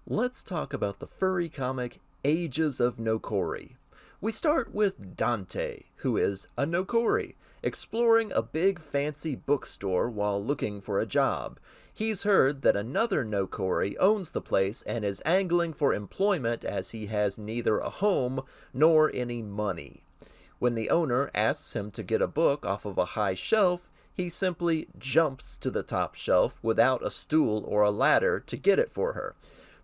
Let's talk about the furry comic Ages of Nokori. We start with Dante, who is a Nokori, exploring a big fancy bookstore while looking for a job. He's heard that another Nokori owns the place and is angling for employment as he has neither a home nor any money. When the owner asks him to get a book off of a high shelf, he simply jumps to the top shelf without a stool or a ladder to get it for her.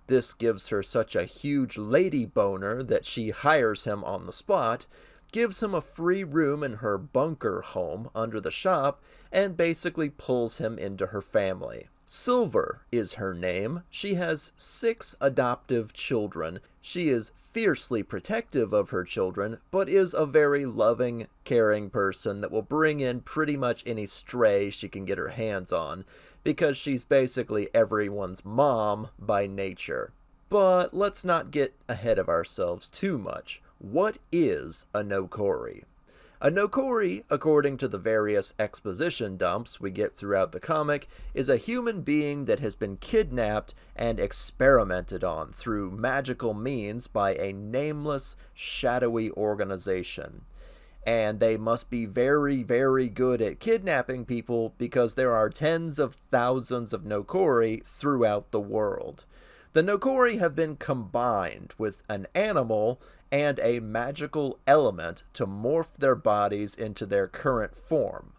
This gives her such a huge lady boner that she hires him on the spot, gives him a free room in her bunker home under the shop, and basically pulls him into her family. Silver is her name. She has 6 adoptive children. She is fiercely protective of her children, but is a very loving, caring person that will bring in pretty much any stray she can get her hands on, because she's basically everyone's mom by nature. But let's not get ahead of ourselves too much. What is a Nokori? A Nokori, according to the various exposition dumps we get throughout the comic, is a human being that has been kidnapped and experimented on through magical means by a nameless, shadowy organization. And they must be very, very good at kidnapping people because there are tens of thousands of Nokori throughout the world. The Nokori have been combined with an animal and a magical element to morph their bodies into their current form.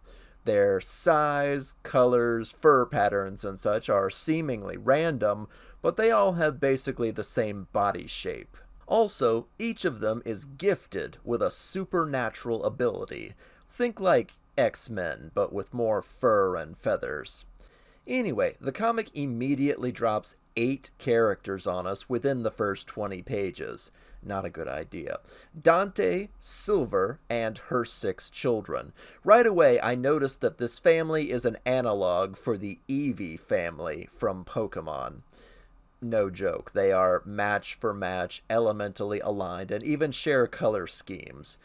Their size, colors, fur patterns, and such are seemingly random, but they all have basically the same body shape. Also, each of them is gifted with a supernatural ability. Think like X-Men, but with more fur and feathers. Anyway, the comic immediately drops 8 characters on us within the first 20 pages. Not a good idea. Dante, Silver, and her 6 children. Right away, I noticed that this family is an analog for the Eevee family from Pokemon. No joke, they are match for match, elementally aligned, and even share color schemes.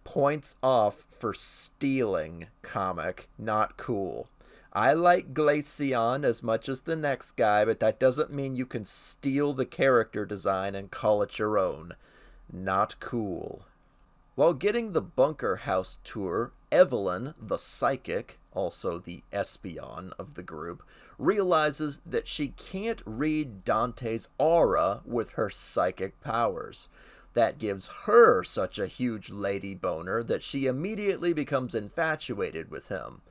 Points off for stealing comic, not cool. I like Glaceon as much as the next guy, but that doesn't mean you can steal the character design and call it your own. Not cool. While getting the bunker house tour, Evelyn, the psychic, also the Espeon of the group, realizes that she can't read Dante's aura with her psychic powers. That gives her such a huge lady boner that she immediately becomes infatuated with him.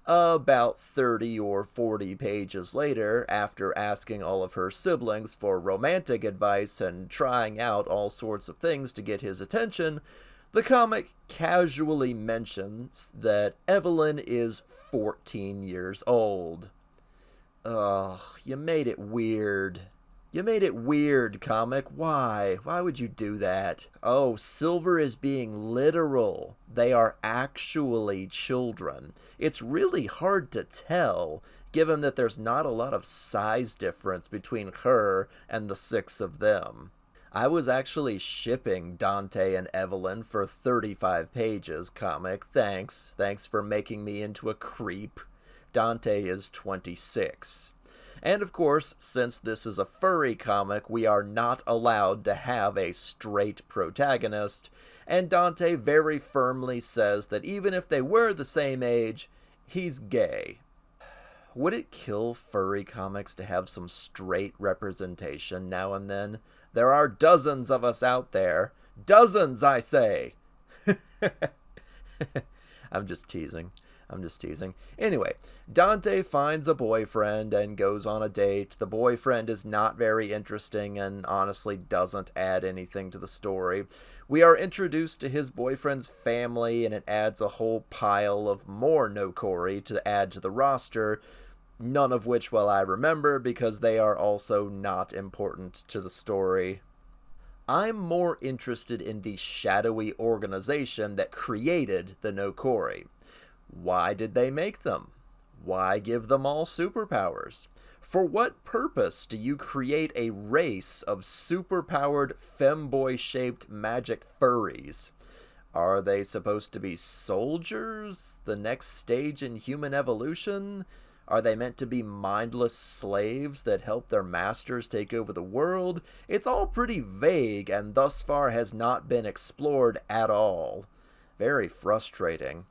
About 30 or 40 pages later, after asking all of her siblings for romantic advice and trying out all sorts of things to get his attention, the comic casually mentions that Evelyn is 14 years old. Ugh, you made it weird. You made it weird, comic. Why? Why would you do that? Oh, Silver is being literal. They are actually children. It's really hard to tell, given that there's not a lot of size difference between her and the 6 of them. I was actually shipping Dante and Evelyn for 35 pages, comic. Thanks. Thanks for making me into a creep. Dante is 26. And of course, since this is a furry comic, we are not allowed to have a straight protagonist, and Dante very firmly says that even if they were the same age, he's gay. Would it kill furry comics to have some straight representation now and then? There are dozens of us out there. Dozens, I say! I'm just teasing. Anyway, Dante finds a boyfriend and goes on a date. The boyfriend is not very interesting and honestly doesn't add anything to the story. We are introduced to his boyfriend's family, and it adds a whole pile of more Nokori to add to the roster, none of which will I remember because they are also not important to the story. I'm more interested in the shadowy organization that created the Nokori. Why did they make them? Why give them all superpowers? For what purpose do you create a race of superpowered femboy-shaped magic furries? Are they supposed to be soldiers? The next stage in human evolution? Are they meant to be mindless slaves that help their masters take over the world? It's all pretty vague and thus far has not been explored at all. Very frustrating.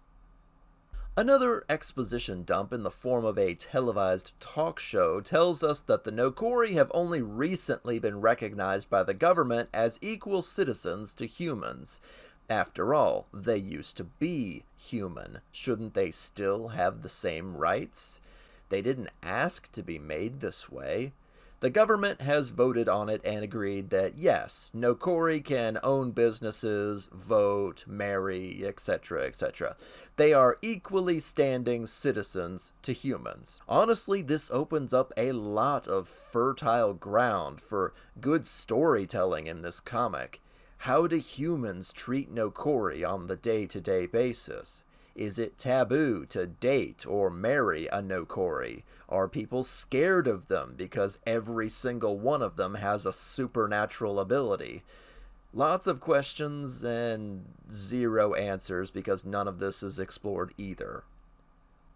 Another exposition dump in the form of a televised talk show tells us that the Nokori have only recently been recognized by the government as equal citizens to humans. After all, they used to be human. Shouldn't they still have the same rights? They didn't ask to be made this way. The government has voted on it and agreed that yes, Nokori can own businesses, vote, marry, etc., etc. They are equally standing citizens to humans. Honestly, this opens up a lot of fertile ground for good storytelling in this comic. How do humans treat Nokori on the day-to-day basis? Is it taboo to date or marry a Nokori? Are people scared of them because every single one of them has a supernatural ability? Lots of questions and zero answers because none of this is explored either.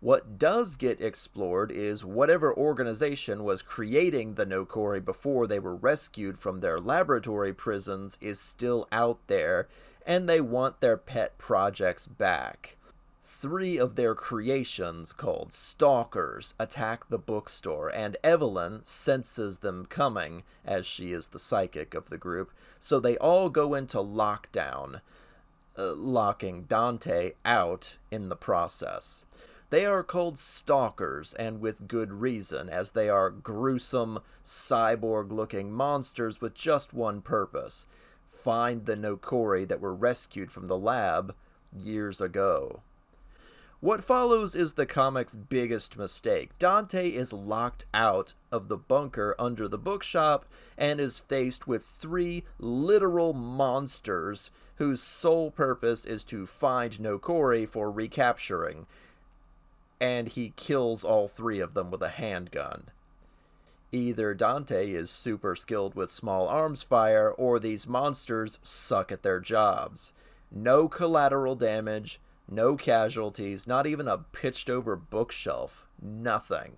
What does get explored is whatever organization was creating the Nokori before they were rescued from their laboratory prisons is still out there, and they want their pet projects back. 3 of their creations, called Stalkers, attack the bookstore, and Evelyn senses them coming, as she is the psychic of the group, so they all go into lockdown, locking Dante out in the process. They are called Stalkers, and with good reason, as they are gruesome, cyborg-looking monsters with just one purpose: find the Nokori that were rescued from the lab years ago. What follows is the comic's biggest mistake. Dante is locked out of the bunker under the bookshop and is faced with 3 literal monsters whose sole purpose is to find Nokori for recapturing, and he kills all 3 of them with a handgun. Either Dante is super skilled with small arms fire, or these monsters suck at their jobs. No collateral damage, no casualties, not even a pitched over bookshelf. Nothing.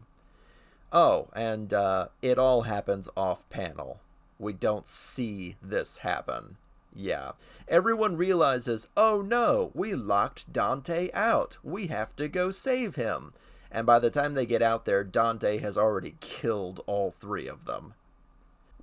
Oh, and it all happens off panel. We don't see this happen. Yeah. Everyone realizes, oh no, we locked Dante out. We have to go save him. And by the time they get out there, Dante has already killed all 3 of them.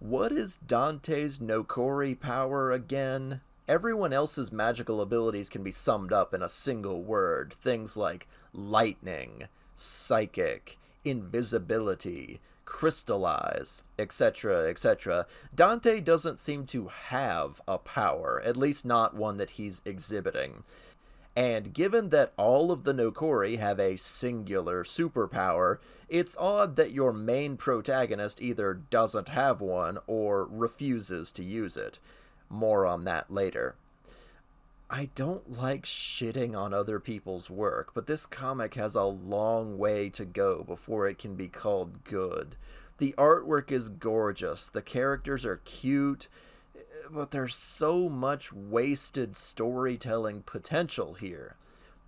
What is Dante's Nokori power again? Everyone else's magical abilities can be summed up in a single word. Things like lightning, psychic, invisibility, crystallize, etc., etc. Dante doesn't seem to have a power, at least not one that he's exhibiting. And given that all of the Nokori have a singular superpower, it's odd that your main protagonist either doesn't have one or refuses to use it. More on that later. I don't like shitting on other people's work, but this comic has a long way to go before it can be called good. The artwork is gorgeous, the characters are cute, but there's so much wasted storytelling potential here.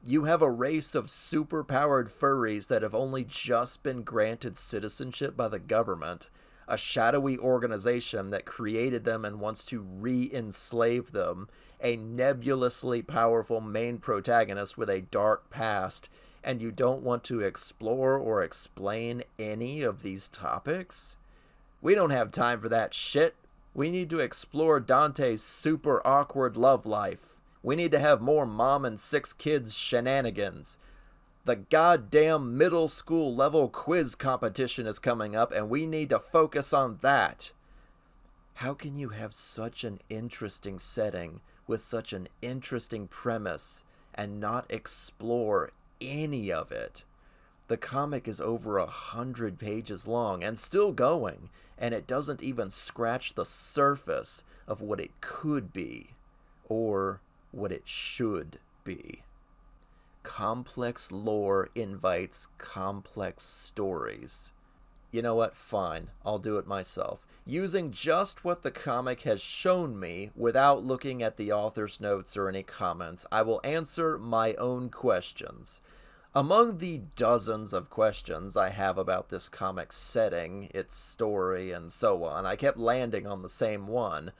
You have a race of super-powered furries that have only just been granted citizenship by the government, a shadowy organization that created them and wants to re-enslave them, a nebulously powerful main protagonist with a dark past, and you don't want to explore or explain any of these topics? We don't have time for that shit. We need to explore Dante's super awkward love life. We need to have more mom and 6 kids shenanigans. The goddamn middle school level quiz competition is coming up, and we need to focus on that. How can you have such an interesting setting with such an interesting premise and not explore any of it? The comic is over 100 pages long and still going, and it doesn't even scratch the surface of what it could be, or what it should be. Complex lore invites complex stories. You know what? Fine. I'll do it myself. Using just what the comic has shown me without looking at the author's notes or any comments, I will answer my own questions. Among the dozens of questions I have about this comic's setting, its story, and so on, I kept landing on the same one.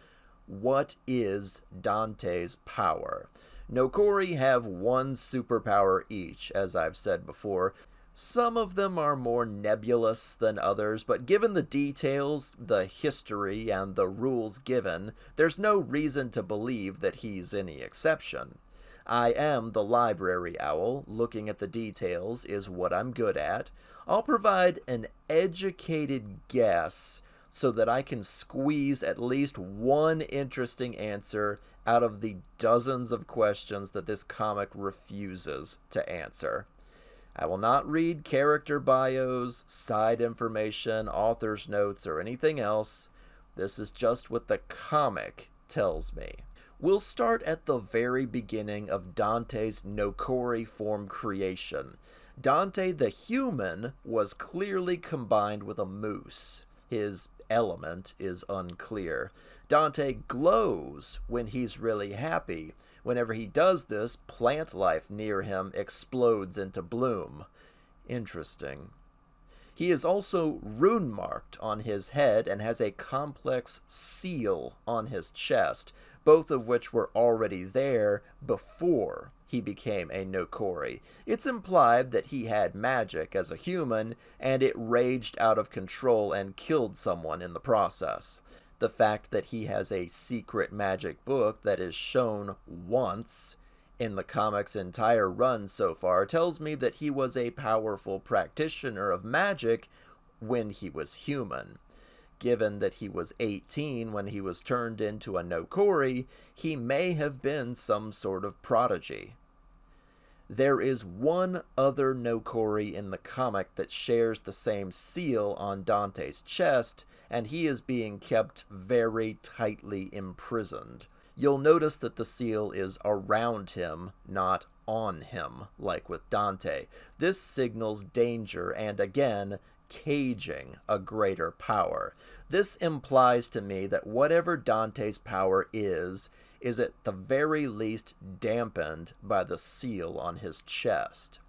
What is Dante's power? Nokori have one superpower each, as I've said before. Some of them are more nebulous than others, but given the details, the history, and the rules given, there's no reason to believe that he's any exception. I am the library owl. Looking at the details is what I'm good at. I'll provide an educated guess so that I can squeeze at least one interesting answer out of the dozens of questions that this comic refuses to answer. I will not read character bios, side information, author's notes, or anything else. This is just what the comic tells me. We'll start at the very beginning of Dante's Nokori form creation. Dante the human was clearly combined with a moose. His element is unclear. Dante glows when he's really happy. Whenever he does this, plant life near him explodes into bloom. Interesting. He is also rune-marked on his head and has a complex seal on his chest, both of which were already there before he became a Nokori. It's implied that he had magic as a human, and it raged out of control and killed someone in the process. The fact that he has a secret magic book that is shown once in the comic's entire run so far tells me that he was a powerful practitioner of magic when he was human. Given that he was 18 when he was turned into a Nokori, he may have been some sort of prodigy. There is one other Nokori in the comic that shares the same seal on Dante's chest, and he is being kept very tightly imprisoned. You'll notice that the seal is around him, not on him, like with Dante. This signals danger and, again, caging a greater power. This implies to me that whatever Dante's power is at the very least dampened by the seal on his chest.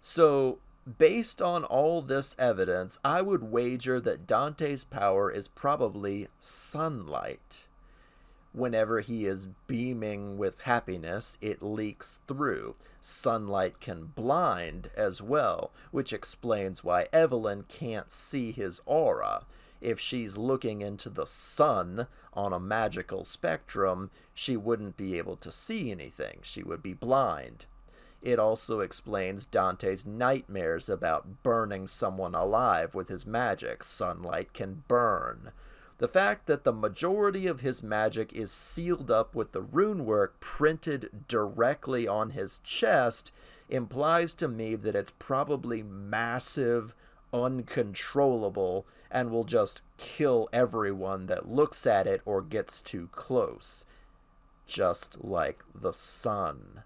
So, based on all this evidence, I would wager that Dante's power is probably sunlight. Whenever he is beaming with happiness, it leaks through. Sunlight can blind as well, which explains why Evelyn can't see his aura. If she's looking into the sun on a magical spectrum, she wouldn't be able to see anything. She would be blind. It also explains Dante's nightmares about burning someone alive with his magic. Sunlight can burn. The fact that the majority of his magic is sealed up with the runework printed directly on his chest implies to me that it's probably massive, uncontrollable, and will just kill everyone that looks at it or gets too close. Just like the sun.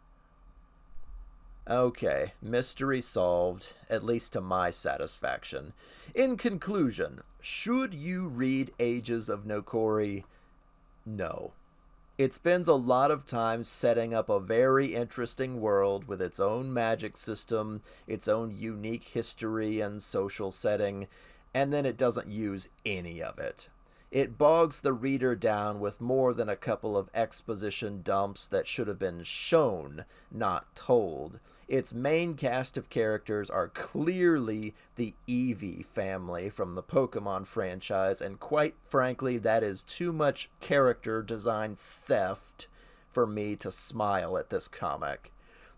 Okay, mystery solved, at least to my satisfaction. In conclusion, should you read Ages of Nokori? No. It spends a lot of time setting up a very interesting world with its own magic system, its own unique history and social setting, and then it doesn't use any of it. It bogs the reader down with more than a couple of exposition dumps that should have been shown, not told. Its main cast of characters are clearly the Eevee family from the Pokemon franchise, and quite frankly, that is too much character design theft for me to smile at this comic.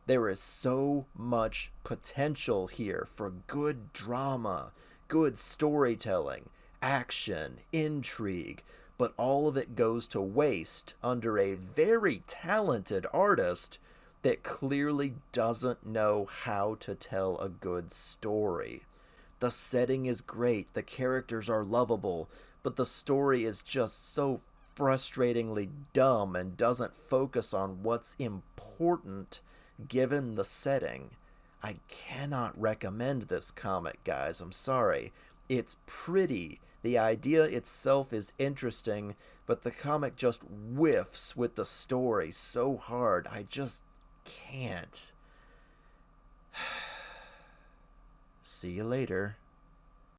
There is so much potential here for good drama, good storytelling, action, intrigue, but all of it goes to waste under a very talented artist that clearly doesn't know how to tell a good story. The setting is great, the characters are lovable, but the story is just so frustratingly dumb and doesn't focus on what's important given the setting. I cannot recommend this comic, guys. I'm sorry. It's pretty. The idea itself is interesting, but the comic just whiffs with the story so hard. I just can't. See you later.